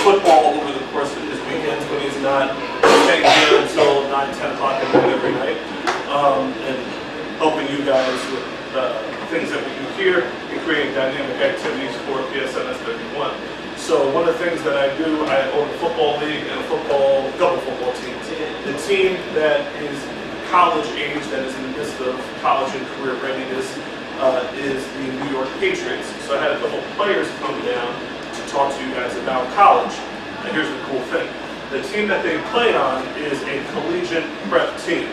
football over the course of his weekends when he's not getting here until 9, 10 o'clock at night every night, and helping you guys with things that we do here and creating dynamic activities for PSNS 31. So one of the things that I do, I own a football league and a couple football teams. The team that is college age, that is in the midst of college and career readiness, is the New York Patriots. So I had a couple of players come down to talk to you guys about college. And here's the cool thing. The team that they play on is a collegiate prep team,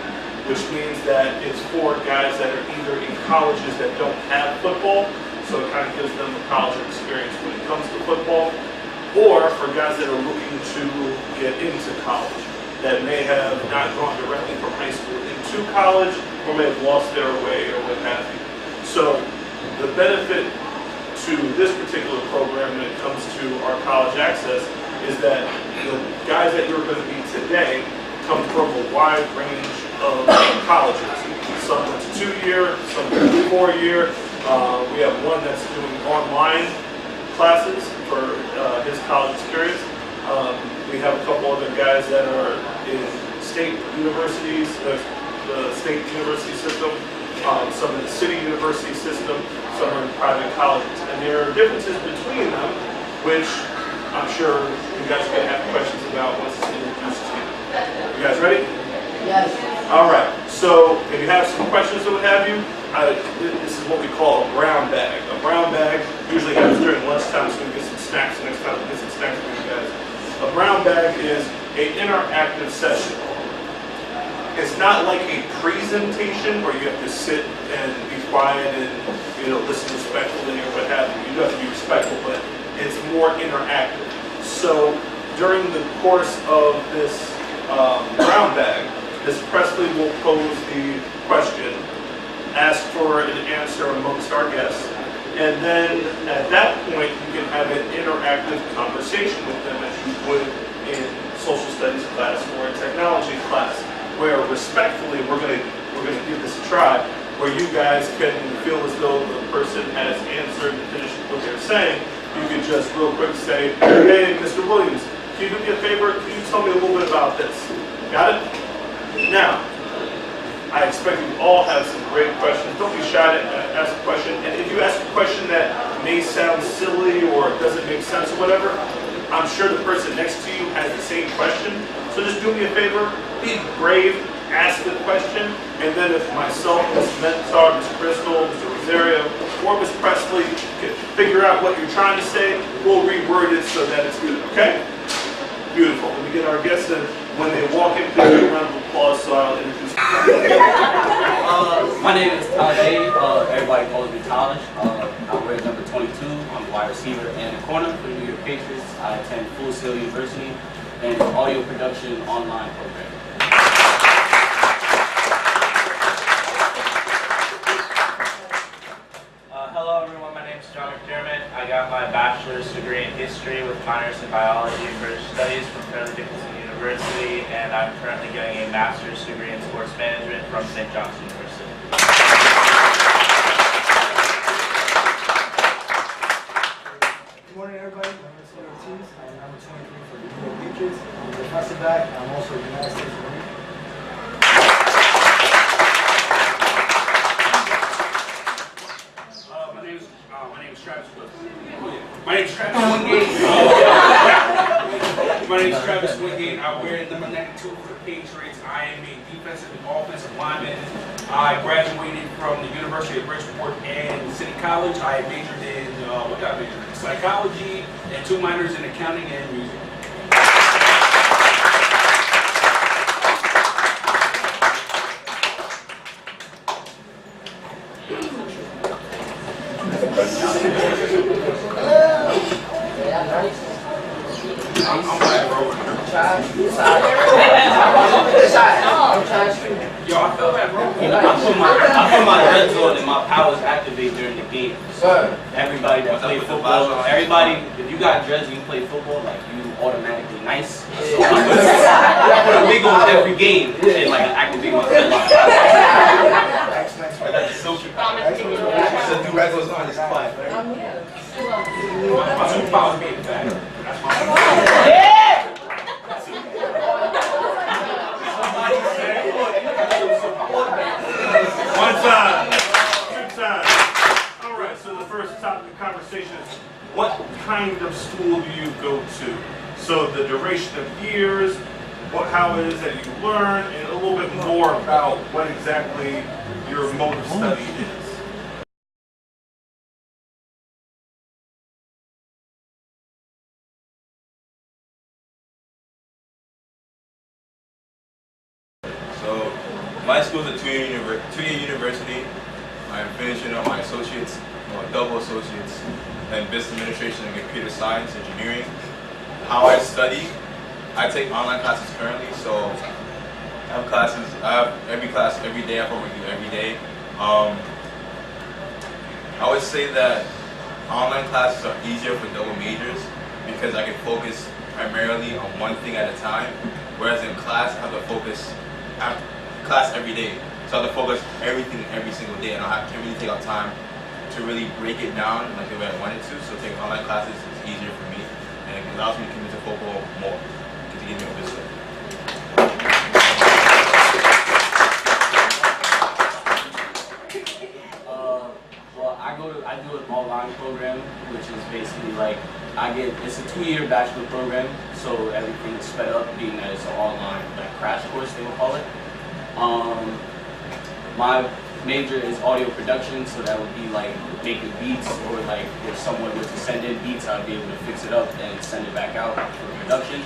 which means that it's for guys that are either in colleges that don't have football, so it kind of gives them a college experience when it comes to football, or for guys that are looking to get into college, that may have not gone directly from high school into college, or may have lost their way, or what have you. So the benefit to this particular program when it comes to our college access is that the guys that you're going to meet today come from a wide range of colleges. Some went to 2-year, some went to 4-year. We have one that's doing online classes for his college experience. We have a couple other guys that are in state universities, the state university system, some in the city university system, some are in private colleges. And there are differences between them, which I'm sure you guys are going to have questions about once it's introduced to you. You guys ready? Yes. All right. So if you have some questions or what have you, this is what we call a brown bag. A brown bag usually happens during lunchtime, so we get some snacks next time. We get some snacks for you guys. A brown bag is an interactive session. It's not like a presentation where you have to sit and be quiet and listen respectfully or what have you. You do have to be respectful, but it's more interactive. So during the course of this brown bag, Ms. Presley will pose the question, ask for an answer amongst our guests, and then at that point you can have an interactive conversation with them as you would in social studies class or in technology class, where respectfully we're going to give this a try, where you guys can feel as though the person has answered and finished what they're saying. You can just real quick say, hey, Mr. Williams, can you do me a favor? Can you tell me a little bit about this? Got it? Now, I expect you all have some great questions. Don't be shy to ask a question. And if you ask a question that may sound silly or doesn't make sense or whatever, I'm sure the person next to you has the same question. So just do me a favor, be brave, ask the question, and then if myself, Ms. Mentor, Ms. Crystal, Mr. Rosario, or Ms. Presley can figure out what you're trying to say, we'll reword it so that it's good, okay? Beautiful. Let me get our guests in. When they walk in, please give a round of applause so I'll introduce my name is Taj. Everybody calls me Taj. I wear number 22. I'm a wide receiver and a corner for the New York Patriots. I attend Full Sail University and an audio production online program. Hello everyone, my name is John McDermott. I got my bachelor's degree in history with minors in biology and British studies from Fairleigh Dickinson University, and I'm currently getting a master's degree in sports management from St. John's University. Good morning everybody, my name is Lloyd Garrison. I'm number 23 for the New York Patriots. I'm a defensive back, and I'm also a United States Marine. My name is Travis Wingate. I wear number 92 for the Patriots. I am a defensive and offensive lineman. I graduated from the University of Bridgeport and City College. I majored in, psychology and 2 minors in accounting and music. Yo, I feel that, bro. I put my dreads on and my powers activate during the game. So everybody that plays football, if you got dreads and you play football, like you automatically nice. So I put a wig on every game and like activate my dreads. So do regulars on this class, right? My superpower is being fat. That's my So the duration of years, how it is that you learn, and a little bit more about what exactly your mode of study is. So, my school is a two-year university. I'm finishing up my associates, double associates, in business administration and computer science engineering. How I study, I take online classes currently, so I have every class every day. I have homework every day. I would say that online classes are easier for double majors because I can focus primarily on one thing at a time, whereas in class I have to focus class every day. So I have to focus everything every single day, and I can't really take out time to really break it down like the way I wanted to. So taking online classes is easier for me, and it allows me to commit to football more, to give me a business. I do an online program, which is basically like it's a 2-year bachelor program, so everything is sped up, being that it's an online like crash course they will call it. My major is audio production, so that would be like making beats, or like if someone were to send in beats, I'd be able to fix it up and send it back out for production.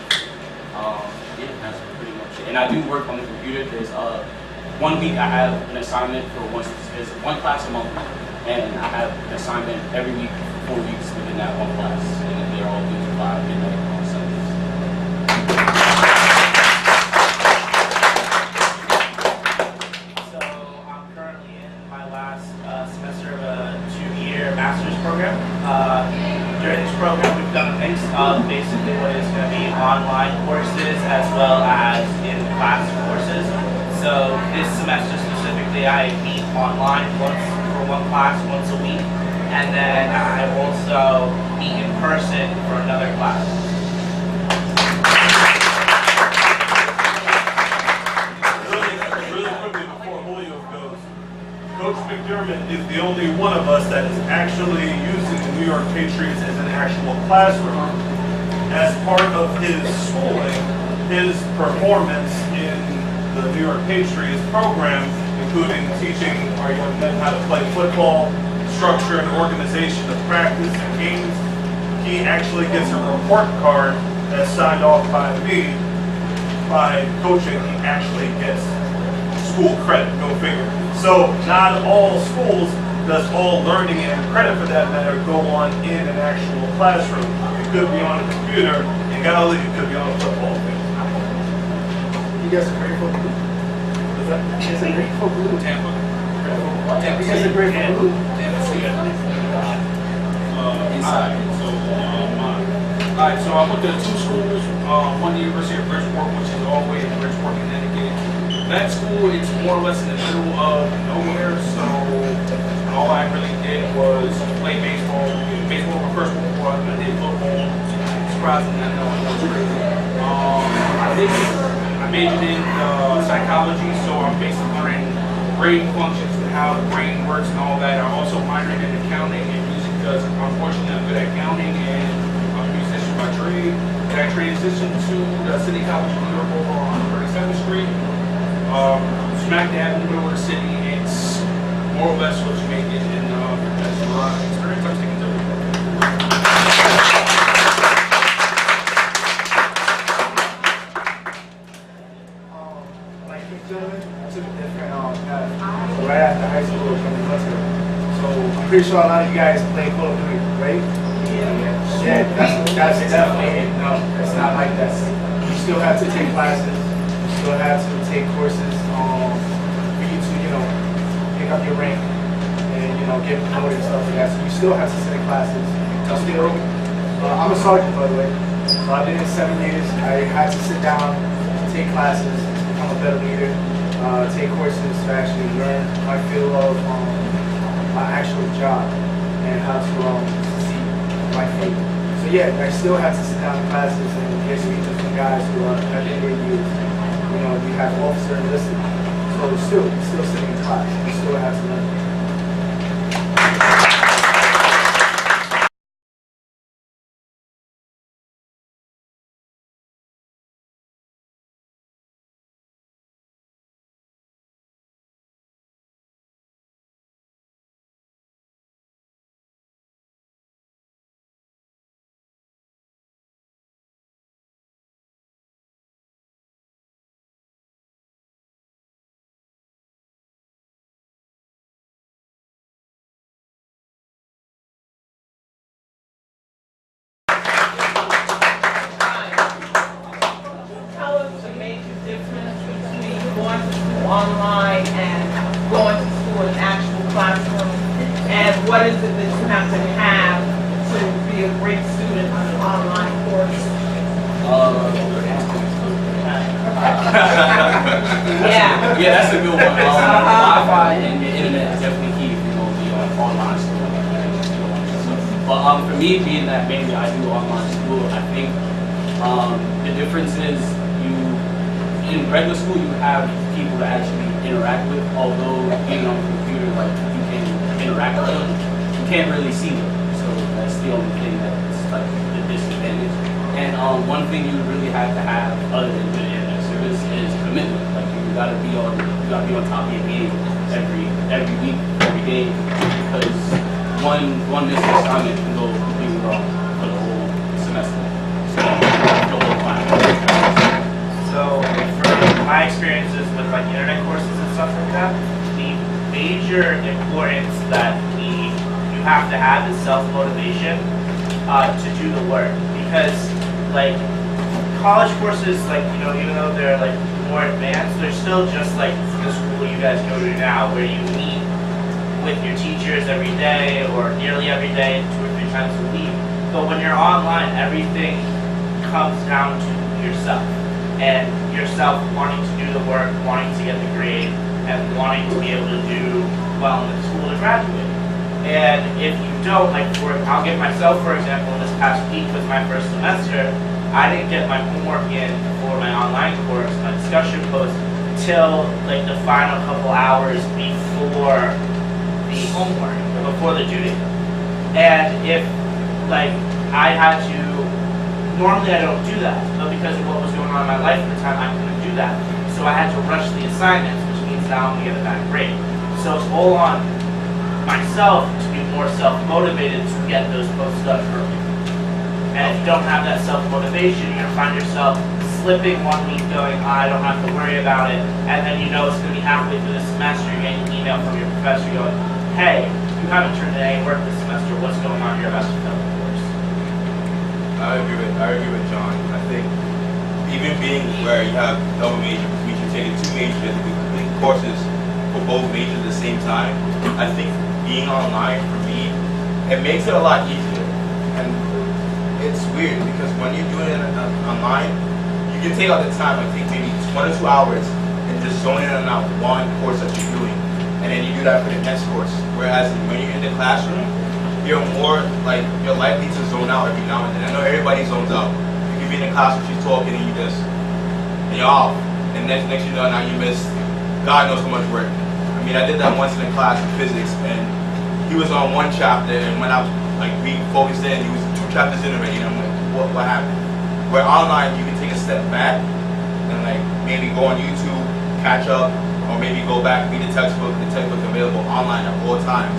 Yeah, that's pretty much it. And I do work on the computer. There's 1 week I have an assignment for there's one class a month, and I have an assignment every week for 4 weeks within that one class, and they're all due by midnight on Sundays. So I'm currently in my last semester of a 2-year master's program. During this program, we've done a mix of basically what is going to be online courses as well as in-class courses. So this semester specifically, I meet online for one class once a week, and then I also meet in person for another class. Really quickly before Julio goes, Coach McDermott is the only one of us that is actually using the New York Patriots as an actual classroom. As part of his schooling, his performance in the New York Patriots program, including teaching our young men how to play football, structure and organization of practice and games, he actually gets a report card that's signed off by me. By coaching, he actually gets school credit, go figure. So not all schools does all learning and credit for that matter go on in an actual classroom. It could be on a computer, in Galilee it could be on a football field. You guys are grateful. You guys are grateful blue. Tampa. You guys are grateful blue. Alright, so I went to 2 schools. One, the University of Bridgeport, which is all the way in Bridgeport, Connecticut. That school, it's more or less in the middle of nowhere, so all I really did was play baseball. Baseball my first one, I did football. Surprisingly, I know it was crazy. I majored in psychology, so I'm basically learning brain functions and how the brain works and all that. I also minored in accounting and music because unfortunately I'm good at counting and I'm a musician by trade. And I transitioned to the City College of New York over on 37th Street. Smack dab in the middle of the city. It's more or less what you may get in that's a lot of experience I'm sticking to. Like you gentlemen, I took a different path. So right after high school from the Western. So I'm pretty sure a lot of you guys play Call of Duty, right? Yeah, that's definitely no, it's not like that. You still have to take classes, you still have to take courses for you to, pick up your rank and get promoted and stuff like that. So you still have to sit in classes. I'm a sergeant, by the way. So I did it 7 years. I had to sit down, take classes, become a better leader, take courses to actually learn my field of my actual job and how to succeed in my field. So yeah, I still have to sit down in classes and get speeches from guys who are at the end of the years. We have officer enlisted. So still sitting in class. You still have to learn. Yeah, that's a good one. Wi-Fi and the internet is definitely key if you're going to be on online school. But for me, being that mainly I do online school, I think the difference is in regular school you have people to actually interact with. Although being on the computer, like you can interact with them, you can't really see them. So that's the only thing that's like the disadvantage. And one thing you really have to have other than good internet service is commitment. Like you gotta be on top of your game every week, every day, because one missed assignment can go completely wrong for the whole semester. So the whole time. So for my experiences with like internet courses and stuff like that, the major importance that you have to have is self-motivation to do the work. Because like college courses, like even though they're like more advanced, they're still just like the school you guys go to now, where you meet with your teachers every day or nearly every day, 2 or 3 times a week. But when you're online, everything comes down to yourself. And yourself wanting to do the work, wanting to get the grade, and wanting to be able to do well in the school to graduate. And if you don't, like I'll give myself, for example, this past week was my first semester, I didn't get my homework in for my online course, my discussion post, till like the final couple hours before the homework, before the due date. And if like I had to, normally I don't do that, but because of what was going on in my life at the time, I couldn't do that. So I had to rush the assignments, which means now I'm gonna get a bad grade. So it's all on myself to be more self-motivated to get those posts done early. And if you don't have that self-motivation, you're gonna find yourself slipping one week going, I don't have to worry about it, and then you know it's gonna be halfway through the semester, you're getting an email from your professor going, hey, you haven't turned in any work this semester, what's going on here? That's the course. I agree with John. I think even being where you have double major, which means you're taking 2 majors, you have to be complete courses for both majors at the same time. I think being online for me, it makes it a lot easier. And it's weird because when you're doing it online, you can take out the time, like take maybe 1 or 2 hours and just zone in on that one course that you're doing. And then you do that for the next course. Whereas when you're in the classroom, you're more like, you're likely to zone out every now and then. I know everybody zones out. You can be in the class when she's talking and and you're off. And next you know, now you miss God knows how much work. I mean, I did that once in a class in physics, and he was on 1 chapter, and when I was like refocused in, he was 2 chapters in already, and I'm like, what happened? Where online, you can take a step back and like maybe go on YouTube, catch up, or maybe go back, read the textbook's available online at all times,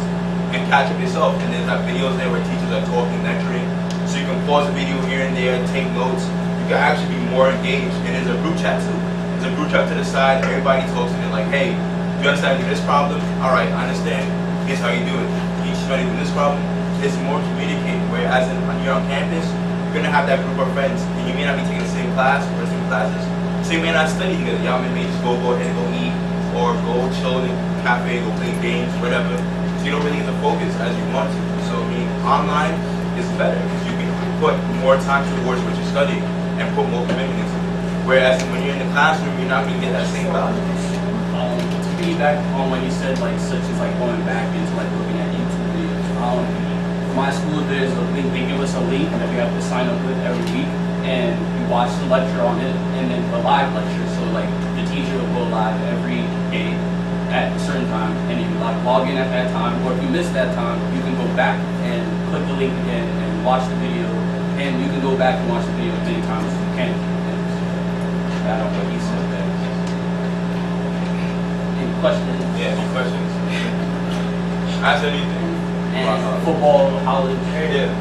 and catch up yourself. And there's like videos there where teachers are talking, lecturing, so you can pause the video here and there, take notes. You can actually be more engaged. And there's a group chat too. There's a group chat to the side, everybody talks and they're like, hey, do you understand this problem? All right, I understand. Here's how you do it. Teach somebody this problem. It's more communicating. Whereas when you're on campus, you're gonna have that group of friends, and you may not be taking the same class or the same classes, so you may not study together. Y'all may just go ahead and go eat, or go chill in a cafe, go play games, whatever. So you don't really get to focus as you want to. So I mean, online is better because you can put more time towards what you're studying and put more commitment into it. Whereas when you're in the classroom, you're not gonna get that same value. To piggyback on what you said, like such as like going back into like looking at YouTube videos. For my school, there's a link. They give us a link that we have to sign up with every week, and we watch the lecture on it, and then the live lecture. So like the teacher will go live every day at a certain time, and you like log in at that time, or if you miss that time, you can go back and click the link again and watch the video, and you can go back and watch the video as many times as you can. I don't know what he said there. Any questions? Yeah, any questions? Ask anything. And football, college. Yeah.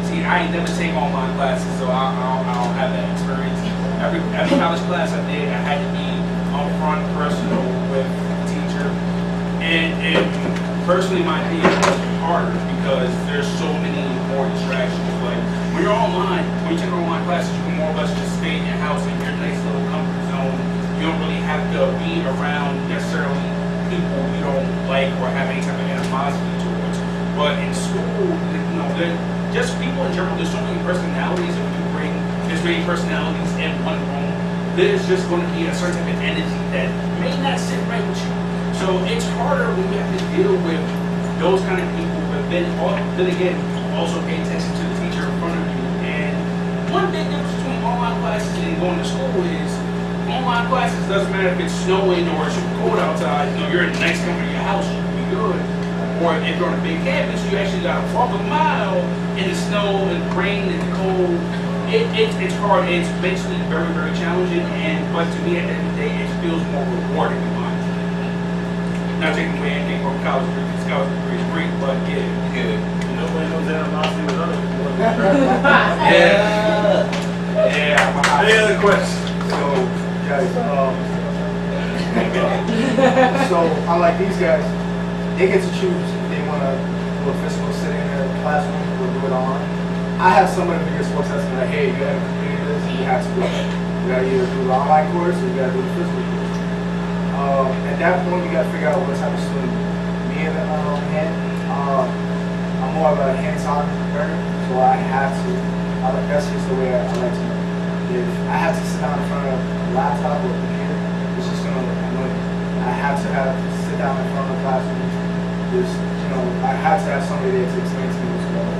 See, I ain't never taken online classes, so I don't have that experience. Every college class I did, I had to be upfront, personal with the teacher. And personally, my opinion, it's harder because there's so many more distractions. Like when you're online, when you take online classes, you can more or less just stay in your house in your nice little comfort zone. You don't really have to be around necessarily people you don't like or have any type of animosity towards. But in school, just people in general, there's so many personalities that you bring as many personalities in one room, there's just going to be a certain type of energy that may not sit right with you. So it's harder when you have to deal with those kind of people, but then again, also pay attention to the teacher in front of you. And one big difference between online classes and going to school is online classes doesn't matter if it's snowing or it's super cold outside. You know, you're in the next comfort of your house, you can be good. Or if you're on a big campus, you actually got to walk a mile in the snow and the rain and the cold. It's hard. It's basically very, very challenging. But to me, at the end of the day, it feels more rewarding in my opinion. Not taking away anything from college degrees. College degree is great, but yeah. Nobody knows animosity with other people. Yeah. Any other questions? So, guys, so unlike these guys, they get to choose if they want to do a physical sit in their classroom or do it online. I have some of the biggest sports that's like, hey, you haven't completed this, you have to do it. You gotta either do the online course or you gotta do the physical course. At that point, you gotta figure out what type of student. Me and I'm more of a hands-on learner, so I have to. That's just the way I like to learn. If I have to sit down in front of a laptop or a computer, it's just gonna annoy me. I have to sit down in front of the classroom. I have to have somebody there to explain to me what's going on.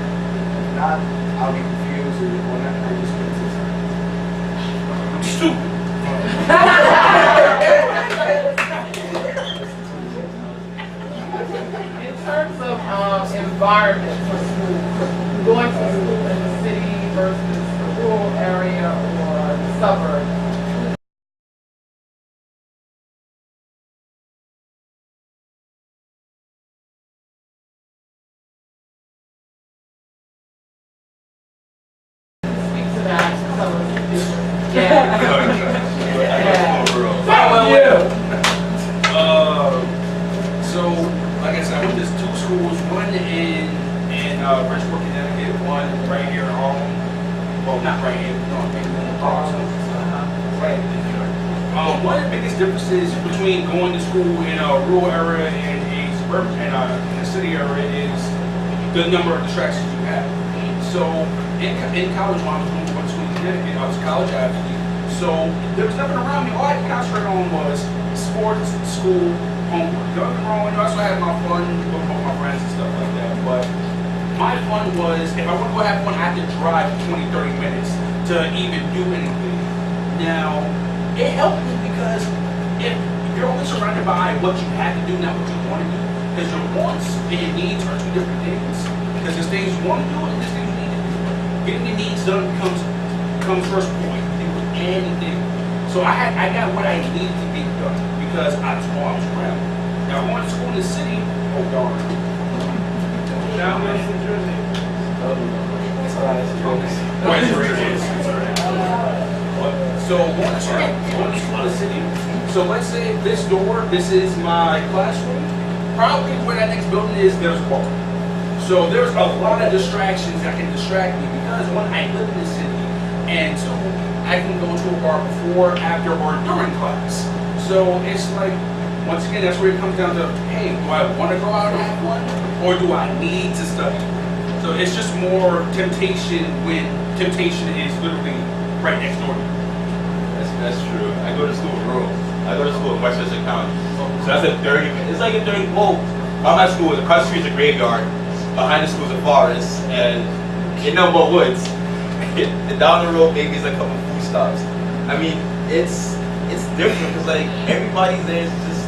If not, I'll be confused or not. I just couldn't say something. Stupid. In terms of environment for school, going to school in the city versus the rural area or the suburbs, speak to that, tell us the difference. Yeah. So, like I said, I went to two schools, one in Bridgeport, Connecticut, one right here in Harlem. Well, not right here, no, maybe in Bronx. Right in New York. One of the biggest differences between going to school in a rural area and a suburban and a city area is the number of distractions you have. So, in college, when I was going to school in Connecticut, I was a college athlete. So, there was nothing around me. All I had to concentrate on was sports, school, homework. Don't get me wrong, I also had my fun with my friends and stuff like that, but my fun was, if I want to go have fun, I had to drive 20, 30 minutes to even do anything. Now, it helped me because if you're only surrounded by what you have to do, not what you want to do, because your wants and your needs are two different things. Because there's things you want to do and there's things you need to do. Getting your needs done comes first point. You do anything. So I got what I needed to get done because I was around. Now, going to school in the city, oh darn. Now, West New Jersey. So going to school in the city. So let's say this door, this is my classroom. Probably where that next building is, there's a bar. So there's a lot of distractions that can distract me because one, I live in the city, and two, I can go to a bar before, after, or during class. So it's like, once again, that's where it comes down to, hey, do I want to go out and have fun, or do I need to study? So it's just more temptation when temptation is literally right next door to you. That's true. I go to school rural. I go to school in Westchester County. So that's a 30 minutes. It's like a 30, well, my school, across the street is a graveyard. Behind the school is a forest. And in Number Woods, and down the road maybe is a couple food stops. I mean, it's different because like everybody there is just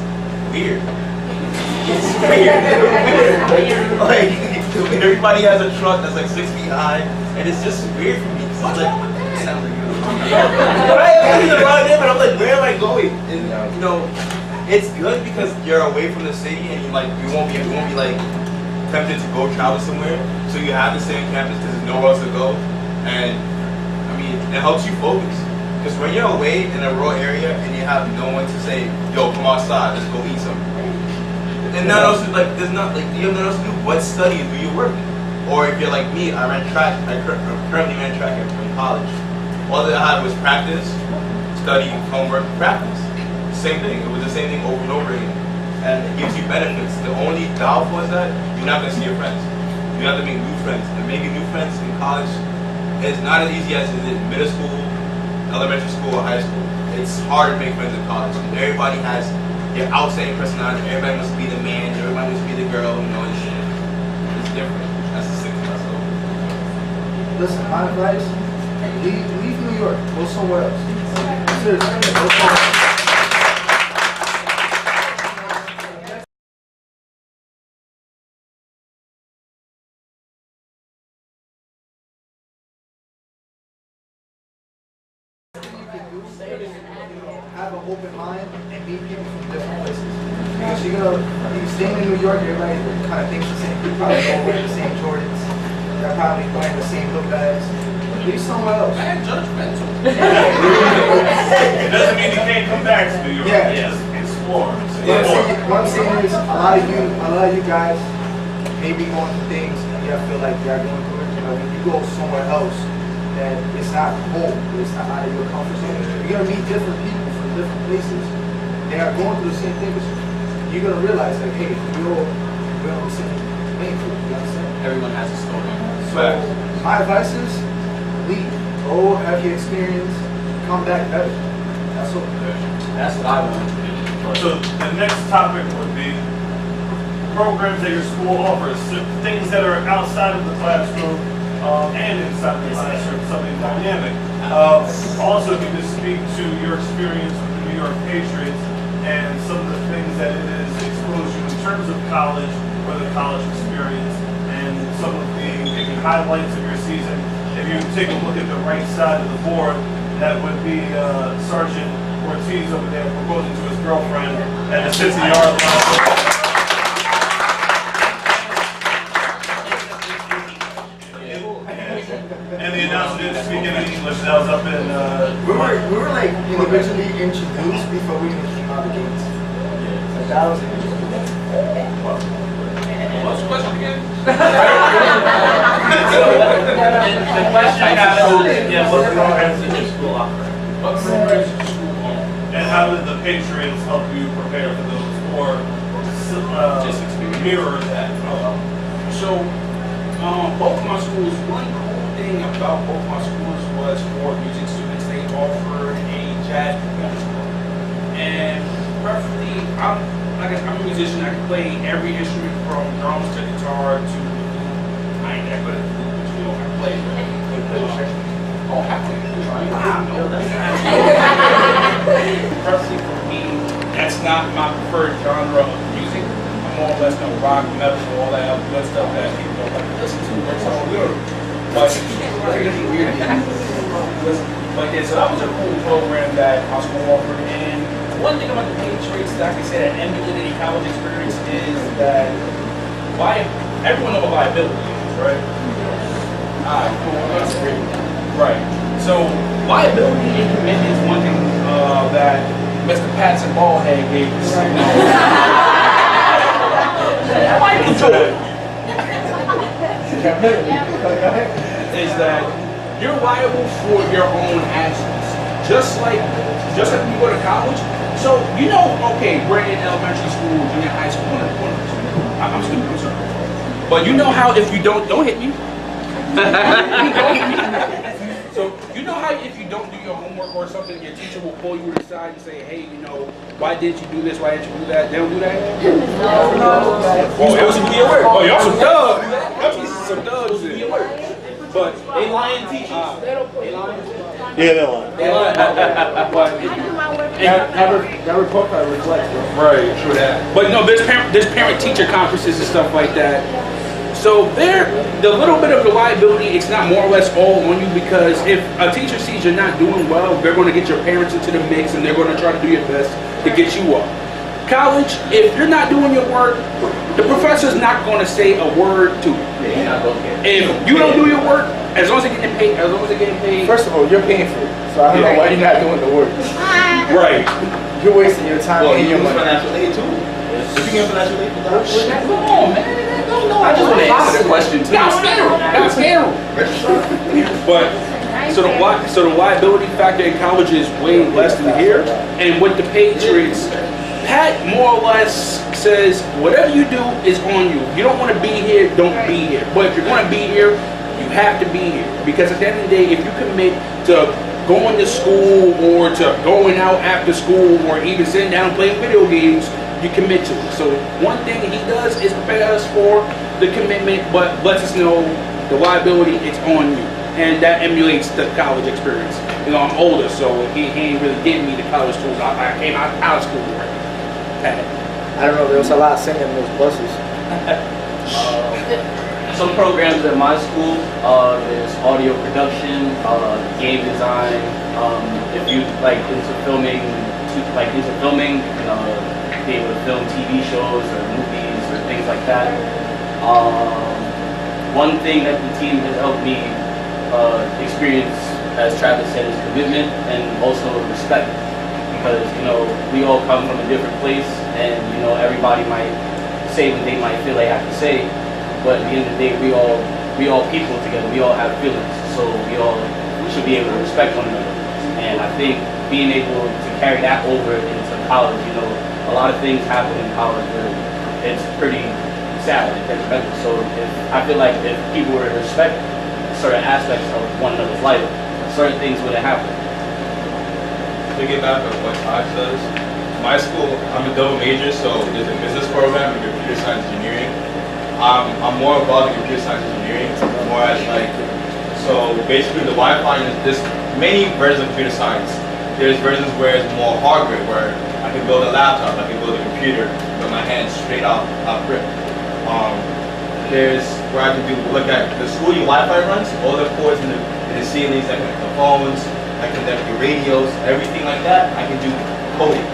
weird. It's weird. Like everybody has a truck that's like 6 feet high, and it's just weird for me. It's like, sounds like right, but I'm like, where am I going? And you know, it's good because you're away from the city, and you won't be like tempted to go travel somewhere. So you have the same campus because there's nowhere else to go, and I mean, it helps you focus. Because when you're away in a rural area and you have no one to say, yo, come outside, let's go eat something. And none else is like, there's not like, you have nothing else to do. What study do you work? Or if you're like me, I ran track. I currently ran track in college. All that I had was practice, study, homework, practice. Same thing. It was the same thing over and over again. And it gives you benefits. The only downfall is that you're not going to see your friends. You have to make new friends. And making new friends in college, it's not as easy as it is in middle school, elementary school, or high school. It's hard to make friends in college. Everybody has their outstanding personality. Everybody wants to be the man. Everybody wants to be the girl. You know, it's different. That's the sickness myself. Listen, my advice: leave New York. Go somewhere else. Seriously, go somewhere else. Have an open mind and meet people from different places. Because you're gonna be staying in New York, everybody kind of thinks the same. You're probably all wearing the same Jordans. They're probably wearing the same book bags. Leave somewhere else. Man, judgmental. It doesn't mean you can't come back to New York. Yeah. Just explore. What I'm saying is, a lot of you guys may be going through things and you feel like you're going through it. But when you go somewhere else, that it's not home, it's not out of your comfort zone. You're gonna meet different people from different places. They are going through the same thing as you. You're gonna realize, like, hey, we're on the same playing field. You understand? Everyone has a story. So my advice is, leave. Go have your experience. Come back better. That's all. That's what I want to do. So the next topic would be programs that your school offers, things that are outside of the classroom and inside the classroom, something dynamic. Also, you can speak to your experience with the New York Patriots and some of the things that it has exposed you in terms of college or the college experience and some of the maybe highlights of your season. If you take a look at the right side of the board, that would be Sergeant Ortiz over there proposing to his girlfriend at the 50-yard line. And the announcer didn't speak any English. That was up in. We were like individually introduced before we even came out of the gates. Like that was What's the question again? The question is, what programs did your school offer? What programs did your school offer? And how did the Patriots help you prepare for those, or just mirror that? So, both my schools, one cool thing about both my schools was for music students, they offered a jazz performance club. And preferably, I'm a musician, I can play every instrument from drums to guitar to I ain't that good at the flute, but you know, I play Oh, happily. Preferably for me, that's not my preferred genre of music. More or less no rock, metal, all that other good stuff that people don't like to listen to. That's all good. But yeah, so that was a cool program that our school offered. And one thing about the Patriots that I can say that emulated a college experience is that everyone knows what liability is, right? Alright, cool. That's great. Right. So liability and commitment is one thing that Mr. Patson Ballhead gave us. Is that you're liable for your own actions. Just like when you go to college. So you know, okay, we're in elementary school, junior high school. I'm stupid, I'm sorry. But you know how if you don't hit me. So you know how if you don't do your homework or something, your teacher will pull you to the side and say, hey, you know, why didn't you do this? Why didn't you do that? They don't do that? No. Oh, y'all should be alert. Oh, y'all some dubs. Y'all some dubs. Be alert. But They lying teachers. they lying. Yeah, they're lying. They lying. that report card reflects, bro. Right, true that. But no, there's parent-teacher conferences and stuff like that. So the little bit of the liability, it's not more or less all on you, because if a teacher sees you're not doing well, they're going to get your parents into the mix and they're going to try to do your best to get you up. College, if you're not doing your work, the professor's not going to say a word to you. If you don't do your work, as long as they're getting paid, First of all, you're paying for it, so I don't know why you're not doing the work. right. You're wasting your time and your money. financial aid too. If you get financial aid for that, Come on, man. I just want to answer the question too. That's scary. But so the liability factor in college is way less than here. And with the Patriots, Pat more or less says whatever you do is on you. If you don't want to be here, don't be here. But if you're going to be here, You have to be here because at the end of the day, if you commit to going to school or to going out after school or even sitting down playing video games, you commit to it. So one thing he does is prepare us for the commitment, but lets us know the liability, it's on you. And that emulates the college experience. You know, I'm older, so he ain't really getting me the college tools. I came out of college school already. I don't know, there was a lot of singing in those buses. Some programs at my school, there's audio production, game design. If you like into filming, you can be able to film TV shows or movies or things like that. One thing that the team has helped me experience, as Travis said, is commitment and also respect. Because, you know, we all come from a different place and, you know, everybody might say what they might feel they have to say. But at the end of the day, we all people together. We all have feelings, so we should be able to respect one another. And I think being able to carry that over into college, you know, a lot of things happen in college where it's pretty sad and detrimental. So I feel like if people were to respect certain aspects of one another's life, certain things wouldn't happen. To get back on what Todd says, my school, I'm a double major, so there's a business program and computer science engineering. I'm more involved in computer science engineering, more as like, so basically the Wi-Fi is this many versions of computer science. There's versions where it's more hardware, where I can build a laptop, I can build a computer with my hands straight off rip. There's where I can look at the school your Wi-Fi runs, all the ports in the ceilings, I connect the phones, I connect the radios, everything like that, I can do coding.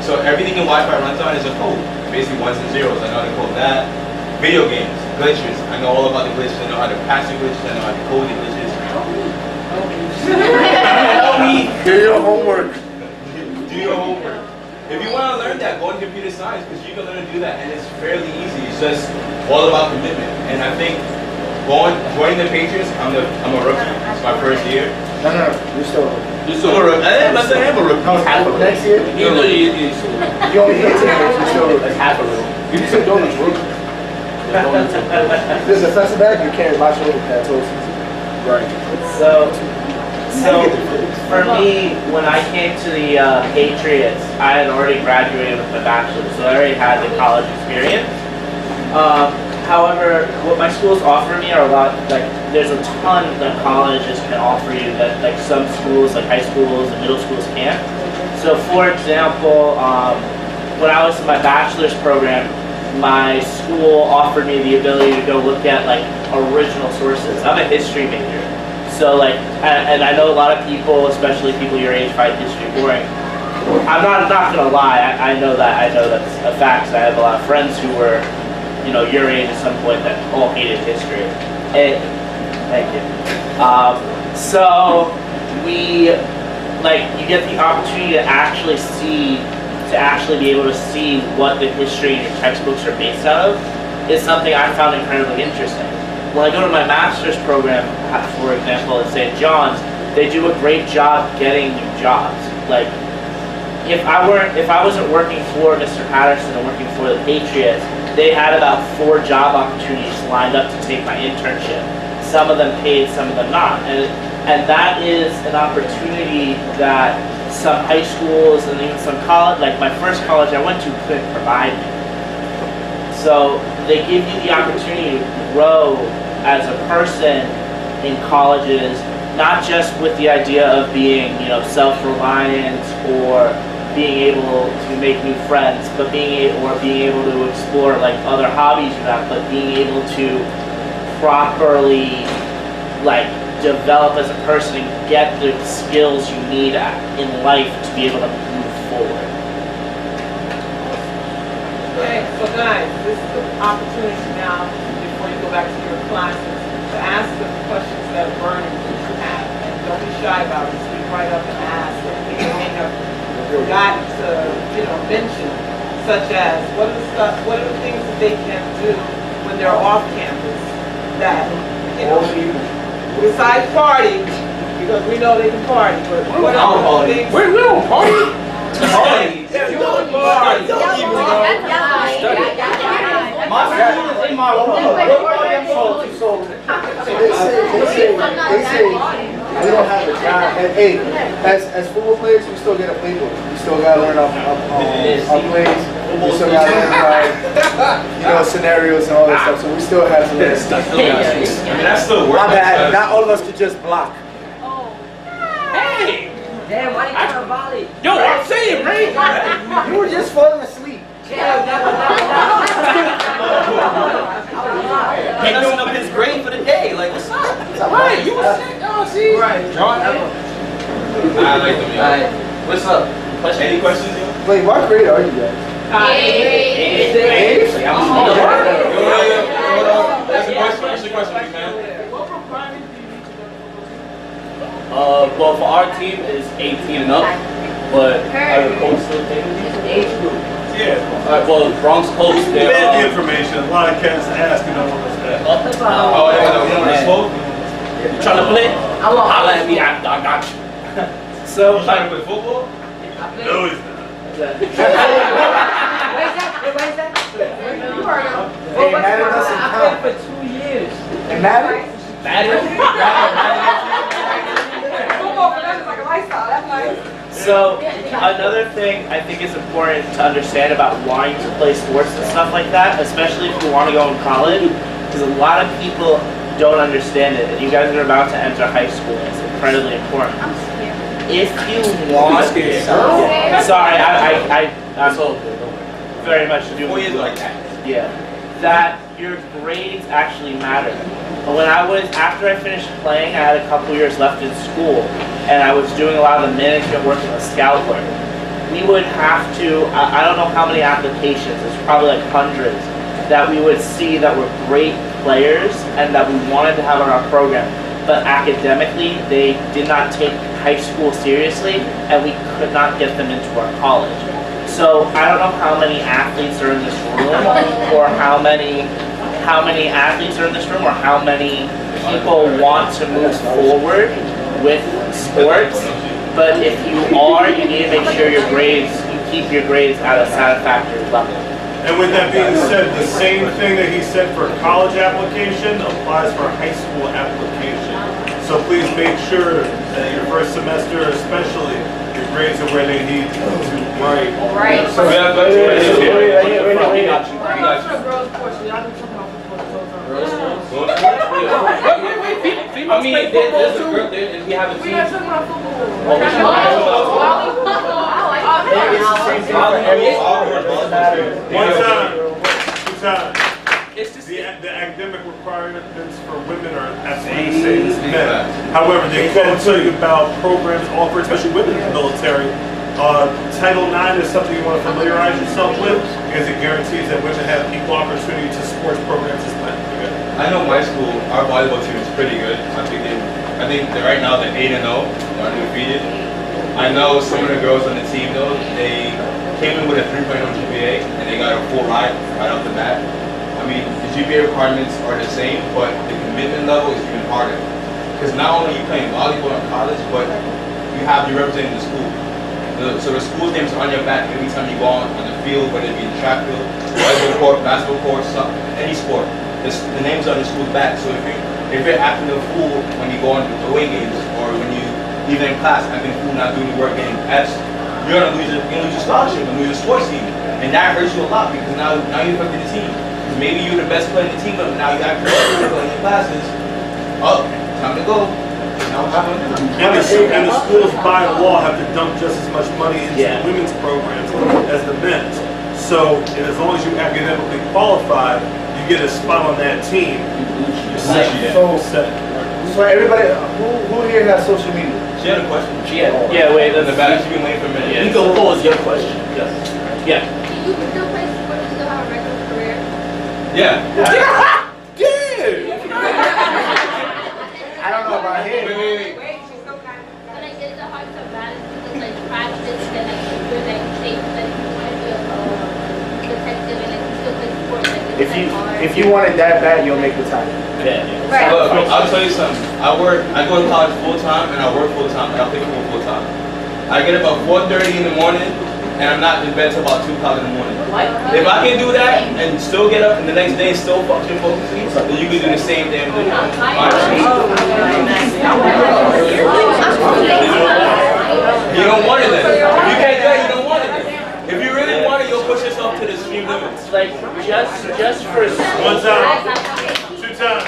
So everything in Wi-Fi runs on is a code, basically ones and zeros, I know how to code that. Video games, glitches. I know all about the glitches. I know how to patch the glitches. I know how to code the glitches. Help me. Do your homework. Do your homework. If you want to learn that, go to computer science because you can learn to do that, and it's fairly easy. It's just all about commitment. And I think joining the Patriots, I'm a rookie. It's my first year. No, you're still a rookie. I'm a rookie. I am a rookie. Next year? You only 18 years, you're still a rookie. That's half a rule. You just said Jordan's rookie. There's a defensive back, you carry my shoulder pad whole season. Right. So for me, when I came to the Patriots, I had already graduated with my bachelor's, so I already had the college experience. However, what my schools offer me are a lot, like, there's a ton that colleges can offer you that, like, some schools, like high schools and middle schools can't. So, for example, when I was in my bachelor's program, my school offered me the ability to go look at like original sources. I'm a history major, so like, and I know a lot of people, especially people your age, find history boring. I'm not gonna lie. I know that's a fact. I have a lot of friends who were, you know, your age at some point that all hated history. And thank you. So we, like, you get the opportunity to actually be able to see what the history in your textbooks are based out of is something I found incredibly interesting. When I go to my master's program, for example, at St. John's, they do a great job getting you jobs. Like, if I wasn't working for Mr. Patterson and working for the Patriots, they had about 4 job opportunities lined up to take my internship. Some of them paid, some of them not. And that is an opportunity that some high schools and even some college, like my first college I went to, couldn't provide me. So they give you the opportunity to grow as a person in colleges, not just with the idea of being, you know, self-reliant or being able to make new friends, but being able to explore like other hobbies you have, but being able to properly like develop as a person and get the skills you need in life to be able to move forward. Okay, so guys, this is an opportunity now, before you go back to your classes, to ask the questions that are burning you have. And don't be shy about it. Speak right up and ask anything you may have forgotten to, you know, mention, such as what are the things that they can do when they're off campus that, you know, besides party, because we know they can party, but what are the things? We don't party. Party. Yeah, you don't party. My school is in my room. they say we don't have a job. And hey, as football players, we still get a playbook. We still gotta learn our plays. We still gotta learn scenarios and all that stuff. So we still have to learn stuff. I mean, that's still work. My bad. Not all of us could just block. Hey! Damn, why you got a volley? Yo, I'm saying, right? You were just falling asleep. Messing up his grade for the day. Like, what's up? Right, you was saying, oh, see? Right. John, I like them, yo. Alright, what's up? Any questions, yo? Wait, what grade are you guys? Eight. Hold on. That's a question. What's your question, man? Well, for our team is 18 and up, but our coach still taking age group. Yeah. Alright, well, Bronx Coast, We they're had the information. A lot of cats ask and don't understand. Oh, yeah, no, we don't respond. You trying to play? Holla at me, I got you. So, You trying to play football? No, he's not. Hey, Madden doesn't I count. played for 2 years. And Madden? Football for them is like a lifestyle. That's nice. So another thing I think is important to understand about wanting to play sports and stuff like that, especially if you want to go in college, because a lot of people don't understand it. And you guys are about to enter high school. It's incredibly important. I'm scared. If you want, sorry, I'm very much doing 4 years like that. yeah, that your grades actually matter. After I finished playing, I had a couple years left in school, and I was doing a lot of the management work and the scout work. We would have to, I don't know how many applications, it's probably like hundreds, that we would see that were great players and that we wanted to have on our program. But academically, they did not take high school seriously, and we could not get them into our college. So I don't know how many athletes are in this room, or how many athletes are in this room, or how many people want to move forward with sports. But if you are, you need to make sure you keep your grades at a satisfactory level. And with that being said, the same thing that he said for college application applies for high school application. So please make sure that your first semester, especially, your grades are where they need to be. Right. So we have Girls portion. Y'all can talk about football. I mean, there's a group, we have a We team. not talking about football. One time, two times. It's just The academic requirements for women are absolutely the same as men. However, they can tell you about programs offered, especially women in the military. Title IX is something you want to familiarize yourself with because it guarantees that women have equal opportunity to sports programs as men. Okay? I know my school, our volleyball team is pretty good. I think that right now they're 8-0, undefeated. I know some of the girls on the team though, they came in with a 3.0 GPA and they got a full ride right off the bat. I mean, the GPA requirements are the same, but the commitment level is even harder. Because not only are you playing volleyball in college, but you representing the school. So the school's name is on your back every time you go on the field, whether it be the track field, volleyball court, basketball court, any sport. The name's on the school's back. So if you're acting a fool when you go on the away games or when you even in class acting a fool, not doing your work, getting F's, you're gonna lose your scholarship and lose your sports team, and that hurts you a lot because now you're affecting the team. Because maybe you're the best player in the team, but now you act crazy in your classes. Oh, time to go. And the schools by law have to dump just as much money into the women's programs as the men's. So, and as long as you academically qualified, you get a spot on that team. You're set. So everybody, who here has social media? She had a question. Yeah, wait, In the back, she's been waiting for a minute. you can pose your question. Yes. Yeah. Do you still play sports and still have a regular career? Yeah. I don't know about him. Wait. So like, is it hard to balance because like practice and like you're like shape that you want to be detective and like you still play sports like If you want it that bad, you'll make the time. Yeah. Right. Look, I'll tell you something. I go to college full time and I work full time and I play football full time. I get up at 4:30 in the morning and I'm not in bed till about 2 o'clock in the morning. If I can do that and still get up and the next day still function focusing, then you can do the same damn thing. You don't want it then. If you can't do that, you don't want it then. If you really want it, you'll push yourself to the extreme limits. Like just for One time, 2 times.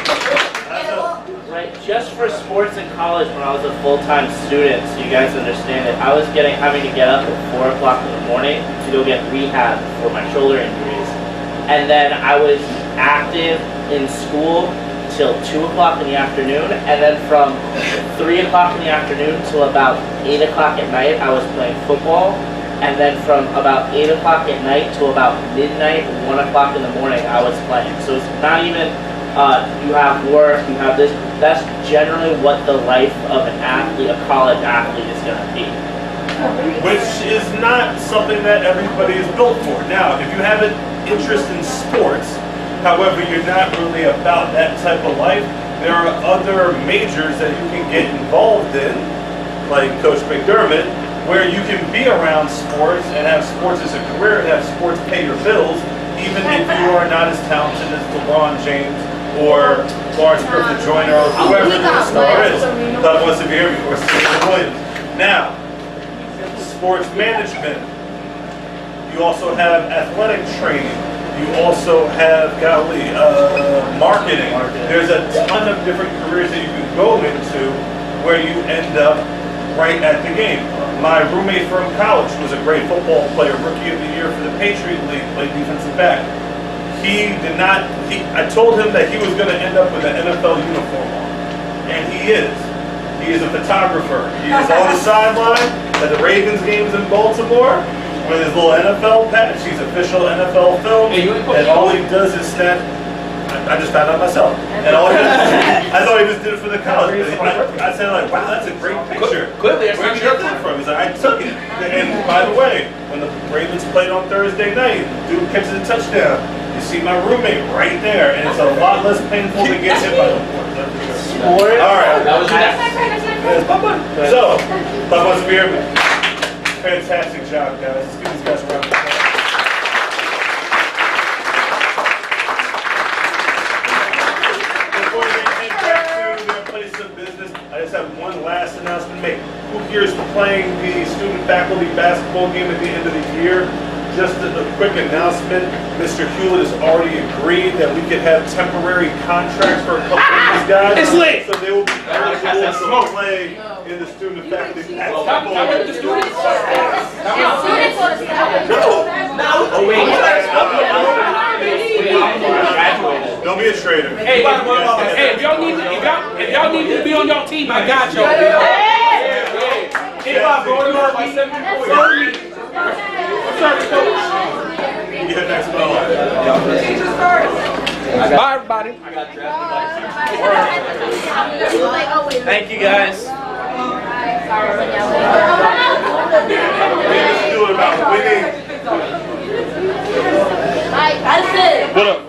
right, just for sports in college when I was a full-time student, so you guys understand it, I was having to get up at 4 o'clock in the morning to go get rehab for my shoulder injuries, and then I was active in school till 2 o'clock in the afternoon, and then from 3 o'clock in the afternoon till about 8 o'clock at night, I was playing football. And then from about 8 o'clock at night till about midnight, 1 o'clock in the morning, I was playing. So it's not even, you have work, you have this. That's generally what the life of an athlete, a college athlete, is going to be. Which is not something that everybody is built for. Now, if you have an interest in sports, however, you're not really about that type of life, there are other majors that you can get involved in, like Coach McDermott, where you can be around sports and have sports as a career and have sports pay your bills, even if you are not as talented as LeBron James or Lawrence Griffith Joyner or whoever the star is. God wants to be here or Serena Williams. Now, sports management. You also have athletic training. You also have, marketing. There's a ton of different careers that you can go into where you end up right at the game. My roommate from college was a great football player, rookie of the year for the Patriots League, played defensive back. I told him that he was going to end up with an NFL uniform on, and he is. He is a photographer. He is on the sideline at the Ravens games in Baltimore with his little NFL patch. He's official NFL film, and all he does is snap. I just found out myself. And all he does is, I thought he just did it for the college. I said, like, wow, that's a great picture. Where'd you get that from? He's like, I took it. And by the way, when the Ravens played on Thursday night, dude catches a touchdown. You see my roommate right there, and it's a lot less painful to get hit by the board. All right. That was your So, that was beer. Fantastic job, guys. Let's give these guys a round of applause. I just have one last announcement to make. Who here is playing the student-faculty basketball game at the end of the year? Just a quick announcement. Mr. Hewlett has already agreed that we could have temporary contracts for a couple of these guys. It's late! So they will be eligible to play in the student-faculty basketball game. Don't be a traitor. Hey, if y'all need to be on your team, I got y'all. If I voted on by 7 points. Yeah, next ball. Bye, everybody. Thank you, guys. Let's do it about winning. That's it. What up?